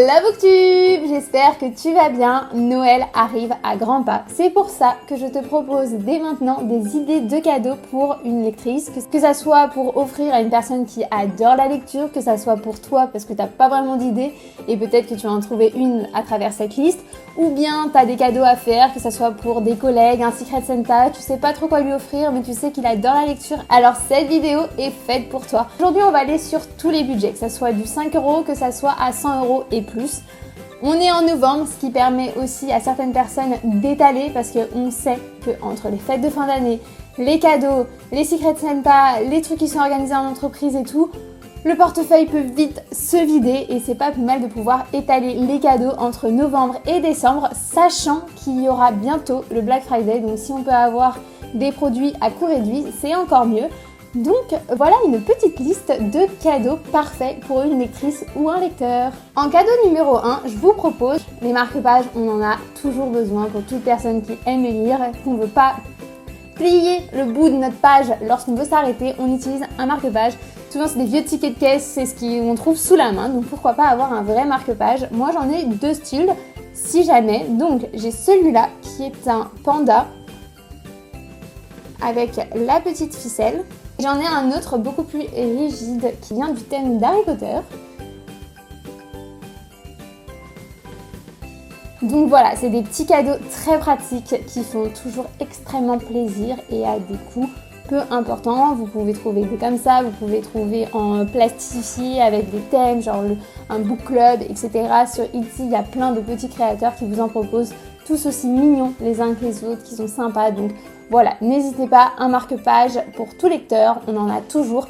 La Booktube, j'espère que tu vas bien. Noël arrive à grands pas. C'est pour ça que je te propose dès maintenant des idées de cadeaux pour une lectrice. Que ça soit pour offrir à une personne qui adore la lecture, que ça soit pour toi parce que t'as pas vraiment d'idées et peut-être que tu vas en trouver une à travers cette liste. Ou bien t'as des cadeaux à faire, que ça soit pour des collègues, un Secret Santa, tu sais pas trop quoi lui offrir mais tu sais qu'il adore la lecture. Alors cette vidéo est faite pour toi. Aujourd'hui on va aller sur tous les budgets, que ça soit du 5€, que ça soit à 100€ et plus. On est en novembre, ce qui permet aussi à certaines personnes d'étaler parce qu'on sait qu'entre les fêtes de fin d'année, les cadeaux, les Secret Santa, les trucs qui sont organisés en entreprise et tout, le portefeuille peut vite se vider et c'est pas plus mal de pouvoir étaler les cadeaux entre novembre et décembre, sachant qu'il y aura bientôt le Black Friday. Donc si on peut avoir des produits à coût réduit, c'est encore mieux. Donc voilà une petite liste de cadeaux parfaits pour une lectrice ou un lecteur. En cadeau numéro 1, je vous propose les marque-pages. On en a toujours besoin pour toute personne qui aime lire, qu'on ne veut pas plier le bout de notre page lorsqu'on veut s'arrêter. On utilise un marque-page. Souvent c'est des vieux tickets de caisse, c'est ce qu'on trouve sous la main. Donc pourquoi pas avoir un vrai marque-page. Moi j'en ai deux styles si jamais. Donc j'ai celui-là qui est un panda avec la petite ficelle. J'en ai un autre beaucoup plus rigide qui vient du thème d'Harry Potter. Donc voilà, c'est des petits cadeaux très pratiques qui font toujours extrêmement plaisir et à des coûts peu importants. Vous pouvez trouver des comme ça, vous pouvez trouver en plastifié avec des thèmes, genre un book club, etc. Sur Etsy, il y a plein de petits créateurs qui vous en proposent, tous aussi mignons les uns que les autres, qui sont sympas. Donc voilà, n'hésitez pas, un marque-page pour tout lecteur, on en a toujours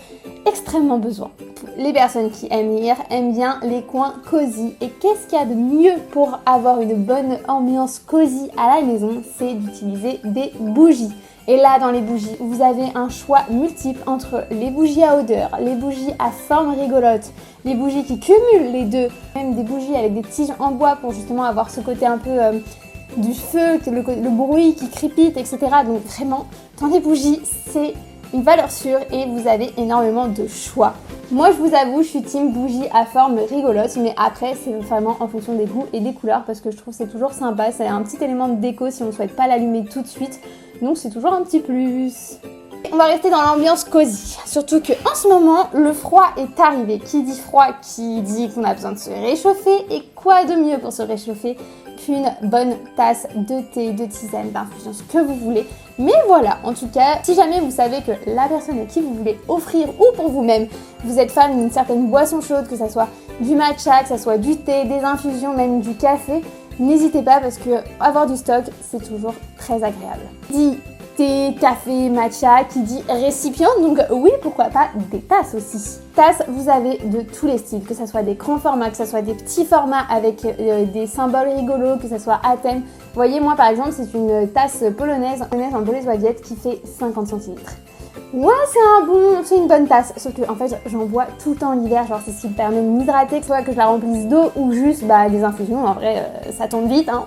extrêmement besoin. Les personnes qui aiment lire aiment bien les coins cosy. Et qu'est-ce qu'il y a de mieux pour avoir une bonne ambiance cosy à la maison? C'est d'utiliser des bougies. Et là, dans les bougies, vous avez un choix multiple entre les bougies à odeur, les bougies à forme rigolote, les bougies qui cumulent les deux, même des bougies avec des tiges en bois pour justement avoir ce côté un peu du feu, le bruit qui crépite, etc. Donc vraiment, dans les bougies, c'est une valeur sûre et vous avez énormément de choix. Moi, je vous avoue, je suis team bougie à forme rigolote, mais après, c'est vraiment en fonction des goûts et des couleurs parce que je trouve que c'est toujours sympa. C'est un petit élément de déco si on ne souhaite pas l'allumer tout de suite. Donc, c'est toujours un petit plus. On va rester dans l'ambiance cosy, surtout qu'en ce moment, le froid est arrivé. Qui dit froid, qui dit qu'on a besoin de se réchauffer. Et quoi de mieux pour se réchauffer qu'une bonne tasse de thé, de tisane, d'infusion, ce que vous voulez. Mais voilà, en tout cas, si jamais vous savez que la personne à qui vous voulez offrir ou pour vous-même, vous êtes fan d'une certaine boisson chaude, que ça soit du matcha, que ça soit du thé, des infusions, même du café, n'hésitez pas parce que avoir du stock, c'est toujours très agréable. Dit thé, café, matcha, qui dit récipient, donc oui, pourquoi pas des tasses aussi. Tasses, vous avez de tous les styles, que ce soit des grands formats, que ce soit des petits formats avec des symboles rigolos, que ce soit à thème. Vous voyez, moi par exemple, c'est une tasse polonaise en bolésoiviette qui fait 50 centilitres. Ouais, c'est une bonne tasse, sauf que en fait j'en bois tout le temps l'hiver, genre c'est ce qui me permet de m'hydrater, que ce soit que je la remplisse d'eau ou juste des infusions, en vrai ça tombe vite hein.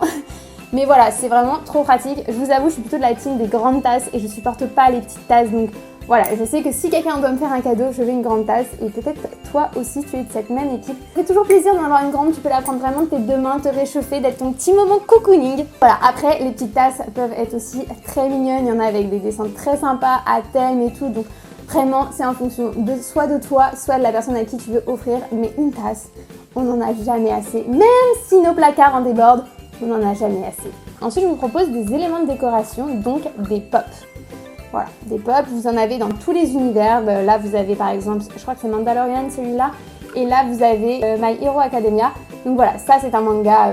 Mais voilà, c'est vraiment trop pratique. Je vous avoue, je suis plutôt de la team des grandes tasses et je supporte pas les petites tasses. Donc voilà, je sais que si quelqu'un doit me faire un cadeau, je veux une grande tasse. Et peut-être toi aussi, tu es de cette même équipe. Ça fait toujours plaisir d'en avoir une grande. Tu peux la prendre vraiment de tes deux mains, te réchauffer, d'être ton petit moment cocooning. Voilà, après, les petites tasses peuvent être aussi très mignonnes. Il y en a avec des dessins très sympas, à thème et tout. Donc vraiment, c'est en fonction de soit de toi, soit de la personne à qui tu veux offrir. Mais une tasse, on n'en a jamais assez. Même si nos placards en débordent, on n'en a jamais assez. Ensuite, je vous propose des éléments de décoration, donc des pops. Voilà, des pops, vous en avez dans tous les univers. Là, vous avez par exemple, je crois que c'est Mandalorian celui-là. Et là, vous avez My Hero Academia. Donc voilà, ça c'est un manga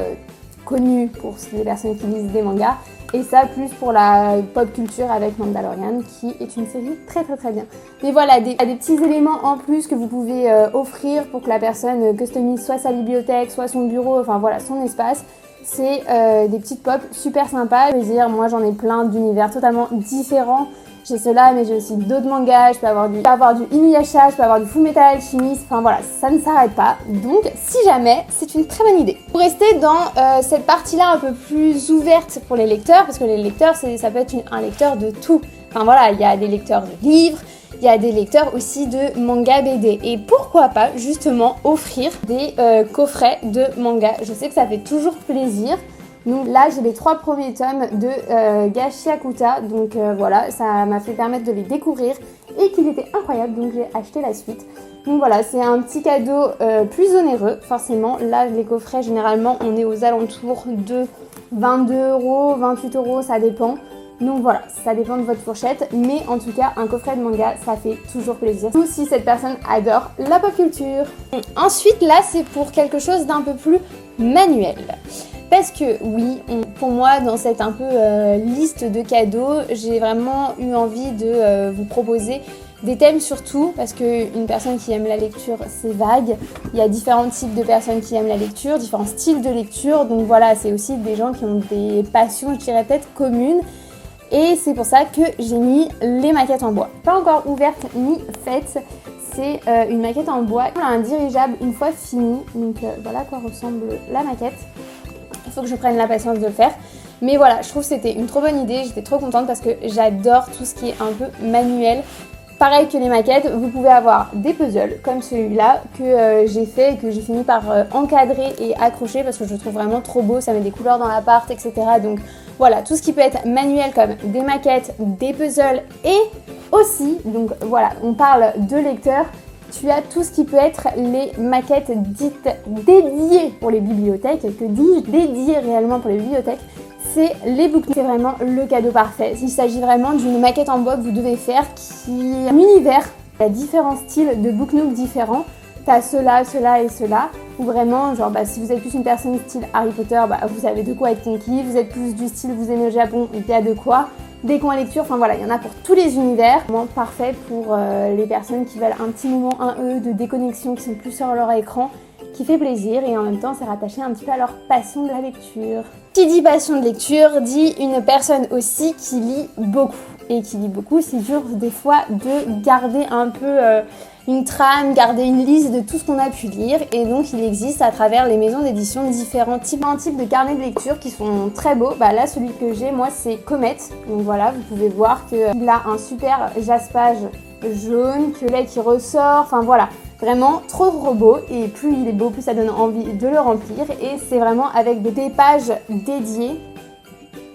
connu pour les personnes qui lisent des mangas. Et ça, plus pour la pop culture avec Mandalorian, qui est une série très très très bien. Mais voilà, des petits éléments en plus que vous pouvez offrir pour que la personne customise soit sa bibliothèque, soit son bureau, enfin voilà, son espace. C'est des petites pop super sympas. Moi j'en ai plein d'univers totalement différents. J'ai cela, mais j'ai aussi d'autres mangas. Je peux avoir du Inuyasha, je peux avoir du Fullmetal Alchemist. Enfin voilà, ça ne s'arrête pas. Donc si jamais, c'est une très bonne idée. Pour rester dans cette partie-là un peu plus ouverte pour les lecteurs, parce que les lecteurs, ça peut être un lecteur de tout. Enfin voilà, il y a des lecteurs de livres, il y a des lecteurs aussi de manga BD. Et pourquoi pas justement offrir des coffrets de manga. Je sais que ça fait toujours plaisir. Donc là, j'ai les 3 premiers tomes de Gachiakuta. Donc voilà, ça m'a fait permettre de les découvrir et qu'il était incroyable. Donc j'ai acheté la suite. Donc voilà, c'est un petit cadeau plus onéreux, forcément. Là, les coffrets, généralement, on est aux alentours de 22 €, 28 €, ça dépend. Donc voilà, ça dépend de votre fourchette, mais en tout cas, un coffret de manga, ça fait toujours plaisir. Ou si cette personne adore la pop culture. Ensuite, là, c'est pour quelque chose d'un peu plus manuel. Parce que oui, pour moi, dans cette un peu liste de cadeaux, j'ai vraiment eu envie de vous proposer des thèmes surtout, parce qu'une personne qui aime la lecture, c'est vague. Il y a différents types de personnes qui aiment la lecture, différents styles de lecture. Donc voilà, c'est aussi des gens qui ont des passions, je dirais peut-être communes. Et c'est pour ça que j'ai mis les maquettes en bois. Pas encore ouverte ni faite. C'est une maquette en bois. On a un dirigeable une fois fini. Donc voilà à quoi ressemble la maquette. Il faut que je prenne la patience de le faire. Mais voilà, je trouve que c'était une trop bonne idée. J'étais trop contente parce que j'adore tout ce qui est un peu manuel. Pareil que les maquettes, vous pouvez avoir des puzzles comme celui-là que j'ai fait et que j'ai fini par encadrer et accrocher parce que je le trouve vraiment trop beau. Ça met des couleurs dans l'appart, etc. Donc voilà, tout ce qui peut être manuel comme des maquettes, des puzzles et aussi, donc voilà, on parle de lecteurs. Tu as tout ce qui peut être les maquettes dites dédiées pour les bibliothèques. Que dis-je, dédiées réellement pour les bibliothèques? C'est les booknooks. C'est vraiment le cadeau parfait. Il s'agit vraiment d'une maquette en bois que vous devez faire qui est un univers. Il y a différents styles de booknooks différents. T'as ceux-là, ceux-là et ceux-là. Ou vraiment, genre, si vous êtes plus une personne style Harry Potter, vous avez de quoi être conquis. Vous êtes plus du style, vous aimez le Japon, il y a de quoi. Des coins lecture, enfin voilà, il y en a pour tous les univers. Vraiment parfait pour les personnes qui veulent un petit moment, de déconnexion, qui sont plus sur leur écran, qui fait plaisir et en même temps c'est rattaché un petit peu à leur passion de la lecture. Qui dit passion de lecture dit une personne aussi qui lit beaucoup. Et qui lit beaucoup, c'est dur des fois de garder un peu une trame, garder une liste de tout ce qu'on a pu lire. Et donc il existe à travers les maisons d'édition différents types de carnets de lecture qui sont très beaux. Là celui que j'ai moi c'est Comet. Donc voilà, vous pouvez voir qu'il a un super jaspage jaune, que là qui ressort, enfin voilà. Vraiment trop beau et plus il est beau, plus ça donne envie de le remplir et c'est vraiment avec des pages dédiées.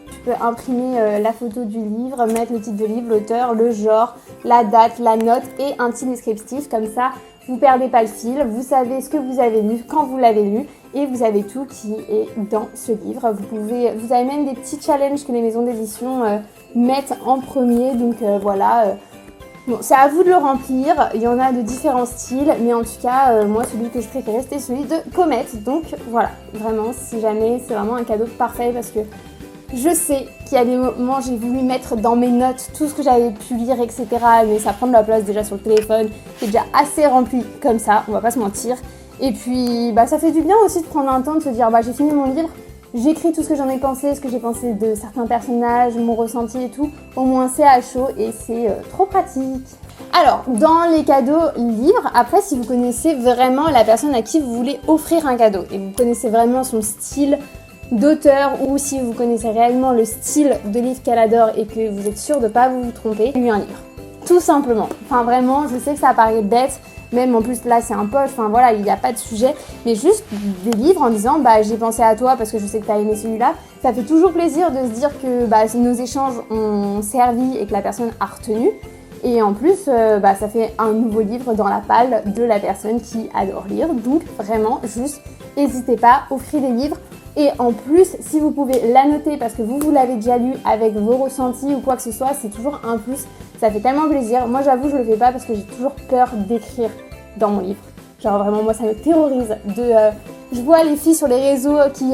Tu peux imprimer la photo du livre, mettre le titre de livre, l'auteur, le genre, la date, la note et un petit descriptif. Comme ça, vous perdez pas le fil, vous savez ce que vous avez lu, quand vous l'avez lu et vous avez tout qui est dans ce livre. Vous avez même des petits challenges que les maisons d'édition mettent en premier, donc voilà. Bon, c'est à vous de le remplir, il y en a de différents styles, mais en tout cas, moi celui que je préférais c'était celui de Comet, donc voilà, vraiment, si jamais, c'est vraiment un cadeau parfait parce que je sais qu'il y a des moments j'ai voulu mettre dans mes notes tout ce que j'avais pu lire, etc., mais ça prend de la place déjà sur le téléphone, c'est déjà assez rempli comme ça, on va pas se mentir, et puis ça fait du bien aussi de prendre un temps de se dire j'ai fini mon livre, j'écris tout ce que j'en ai pensé, ce que j'ai pensé de certains personnages, mon ressenti et tout. Au moins c'est à chaud et c'est trop pratique. Alors, dans les cadeaux livres, après si vous connaissez vraiment la personne à qui vous voulez offrir un cadeau et vous connaissez vraiment son style d'auteur ou si vous connaissez réellement le style de livre qu'elle adore et que vous êtes sûr de ne pas vous tromper, lui un livre. Tout simplement. Enfin vraiment, je sais que ça paraît bête. Même en plus là c'est un poche, enfin voilà, il n'y a pas de sujet, mais juste des livres en disant j'ai pensé à toi parce que je sais que tu as aimé celui-là. Ça fait toujours plaisir de se dire que nos échanges ont servi et que la personne a retenu. Et en plus, ça fait un nouveau livre dans la palle de la personne qui adore lire. Donc vraiment, juste n'hésitez pas, offrez des livres. Et en plus, si vous pouvez l'annoter parce que vous l'avez déjà lu avec vos ressentis ou quoi que ce soit, c'est toujours un plus. Ça fait tellement plaisir. Moi, j'avoue, je le fais pas parce que j'ai toujours peur d'écrire dans mon livre. Genre vraiment, moi, ça me terrorise. Je vois les filles sur les réseaux qui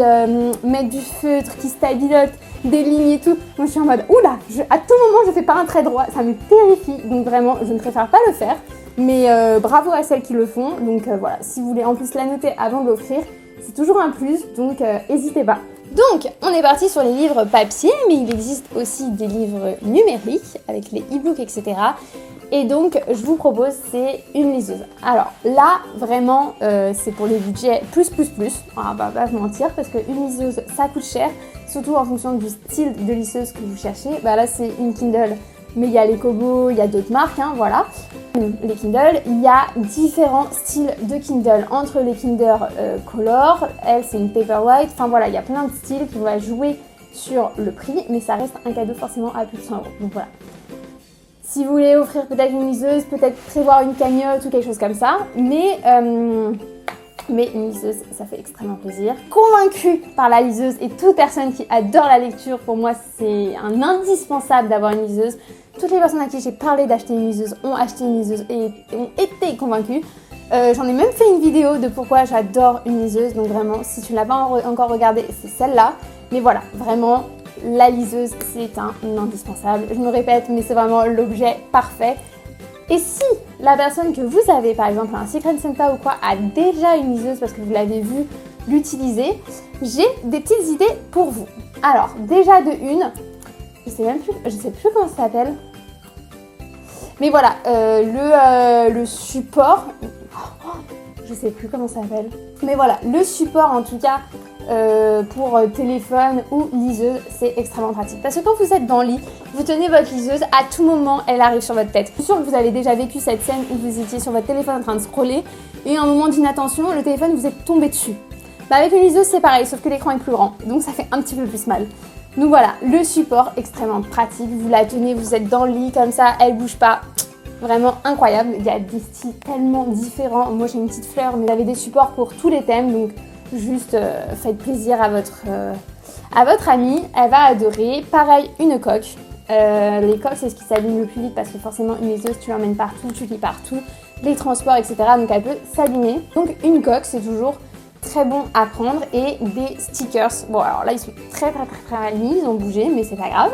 mettent du feutre, qui stabilotent des lignes et tout. Moi, je suis en mode, oula, à tout moment, je fais pas un trait droit. Ça me terrifie. Donc vraiment, je ne préfère pas le faire. Mais bravo à celles qui le font. Donc voilà, si vous voulez en plus l'annoter avant de l'offrir, c'est toujours un plus. Donc n'hésitez pas. Donc, on est parti sur les livres papier, mais il existe aussi des livres numériques avec les e-books, etc. Et donc, je vous propose, c'est une liseuse. Alors là, vraiment, c'est pour les budgets plus. On va pas se mentir, parce qu'une liseuse, ça coûte cher, surtout en fonction du style de liseuse que vous cherchez. Là, c'est une Kindle mais il y a les Kobo, il y a d'autres marques, hein, voilà. Les Kindle, il y a différents styles de Kindle, entre les Kindle Color, elle c'est une Paperwhite, enfin voilà, il y a plein de styles qui vont jouer sur le prix, mais ça reste un cadeau forcément à plus de 100 €. Donc voilà. Si vous voulez offrir peut-être une liseuse, peut-être prévoir une cagnotte ou quelque chose comme ça, mais une liseuse, ça fait extrêmement plaisir. Convaincue par la liseuse et toute personne qui adore la lecture, pour moi c'est un indispensable d'avoir une liseuse. Toutes les personnes à qui j'ai parlé d'acheter une liseuse ont acheté une liseuse et ont été convaincues. J'en ai même fait une vidéo de pourquoi j'adore une liseuse, donc vraiment si tu ne l'as pas encore regardée, c'est celle-là. Mais voilà, vraiment, la liseuse c'est un indispensable. Je me répète, mais c'est vraiment l'objet parfait. Et si la personne que vous avez, par exemple un Secret Santa ou quoi, a déjà une liseuse parce que vous l'avez vu l'utiliser, j'ai des petites idées pour vous. Alors, déjà de une, je sais plus comment ça s'appelle. Mais voilà, le support, je sais plus comment ça s'appelle. Mais voilà, le support en tout cas pour téléphone ou liseuse, c'est extrêmement pratique. Parce que quand vous êtes dans le lit, vous tenez votre liseuse, à tout moment, elle arrive sur votre tête. Je suis sûre que vous avez déjà vécu cette scène où vous étiez sur votre téléphone en train de scroller et à un moment d'inattention, le téléphone vous est tombé dessus. Bah avec une liseuse, c'est pareil, sauf que l'écran est plus grand, donc ça fait un petit peu plus mal. Donc voilà, le support extrêmement pratique, vous la tenez, vous êtes dans le lit comme ça, elle bouge pas. Vraiment incroyable, il y a des styles tellement différents. Moi j'ai une petite fleur, mais vous avez des supports pour tous les thèmes, donc juste faites plaisir à votre amie, elle va adorer. Pareil, une coque. Les coques, c'est ce qui s'abîme le plus vite parce que forcément une liseuse, tu l'emmènes partout, tu lis partout, les transports, etc. Donc elle peut s'abîmer. Donc une coque, c'est toujours très bon à prendre. Et des stickers. Bon alors là ils sont très mis, ils ont bougé, mais c'est pas grave.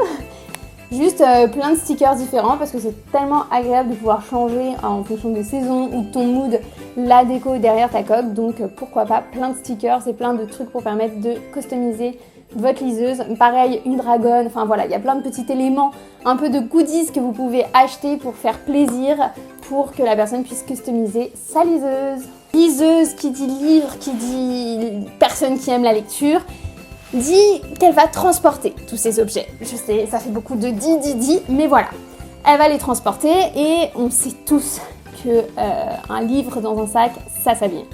Juste plein de stickers différents parce que c'est tellement agréable de pouvoir changer en fonction des saisons ou de ton mood la déco derrière ta coque. Donc pourquoi pas plein de stickers et plein de trucs pour permettre de customiser votre liseuse. Pareil, une dragonne, enfin voilà, il y a plein de petits éléments, un peu de goodies que vous pouvez acheter pour faire plaisir, pour que la personne puisse customiser sa liseuse. Liseuse qui dit livre, qui dit personne qui aime la lecture, dit qu'elle va transporter tous ces objets. Je sais, ça fait beaucoup de dit, mais voilà. Elle va les transporter et on sait tous que un livre dans un sac, ça s'abîme.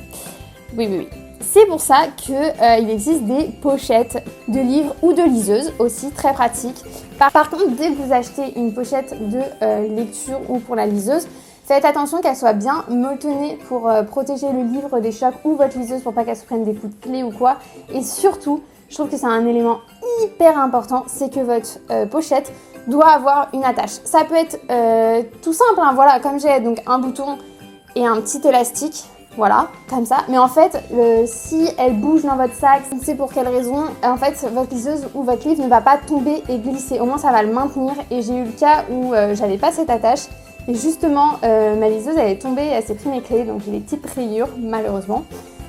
Oui. C'est pour ça qu'il existe des pochettes de livres ou de liseuses aussi très pratiques. Par contre, dès que vous achetez une pochette de lecture ou pour la liseuse, faites attention qu'elle soit bien molletonnée pour protéger le livre des chocs ou votre liseuse pour pas qu'elle se prenne des coups de clé ou quoi. Et surtout, je trouve que c'est un élément hyper important, c'est que votre pochette doit avoir une attache. Ça peut être tout simple, hein, voilà, comme j'ai donc un bouton et un petit élastique. Voilà, comme ça. Mais en fait, si elle bouge dans votre sac, on sait pour quelle raison, en fait, votre liseuse ou votre livre ne va pas tomber et glisser. Au moins, ça va le maintenir. Et j'ai eu le cas où j'avais pas cette attache. Et justement, ma liseuse, elle est tombée, elle s'est pris mes clés. Donc, j'ai des petites rayures, malheureusement.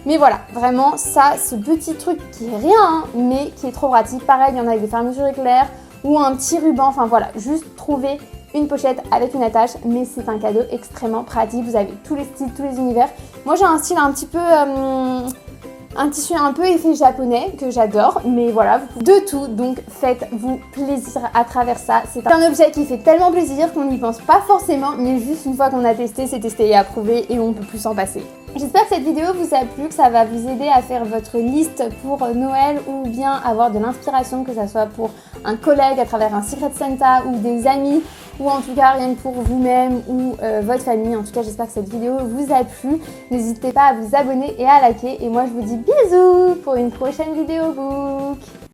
Mais voilà, vraiment, ça, ce petit truc qui est rien, hein, mais qui est trop pratique. Pareil, il y en a avec des fermetures éclairs ou un petit ruban. Enfin, voilà, juste trouver une pochette avec une attache, mais c'est un cadeau extrêmement pratique. Vous avez tous les styles, tous les univers. Moi j'ai un style un petit peu, un tissu un peu effet japonais que j'adore, mais voilà, de tout, donc faites-vous plaisir à travers ça. C'est un objet qui fait tellement plaisir qu'on n'y pense pas forcément, mais juste une fois qu'on a testé, c'est testé et approuvé et on peut plus s'en passer. J'espère que cette vidéo vous a plu, que ça va vous aider à faire votre liste pour Noël ou bien avoir de l'inspiration, que ça soit pour un collègue à travers un Secret Santa ou des amis ou en tout cas rien que pour vous-même ou votre famille. En tout cas, j'espère que cette vidéo vous a plu. N'hésitez pas à vous abonner et à liker. Et moi, je vous dis bisous pour une prochaine vidéo book.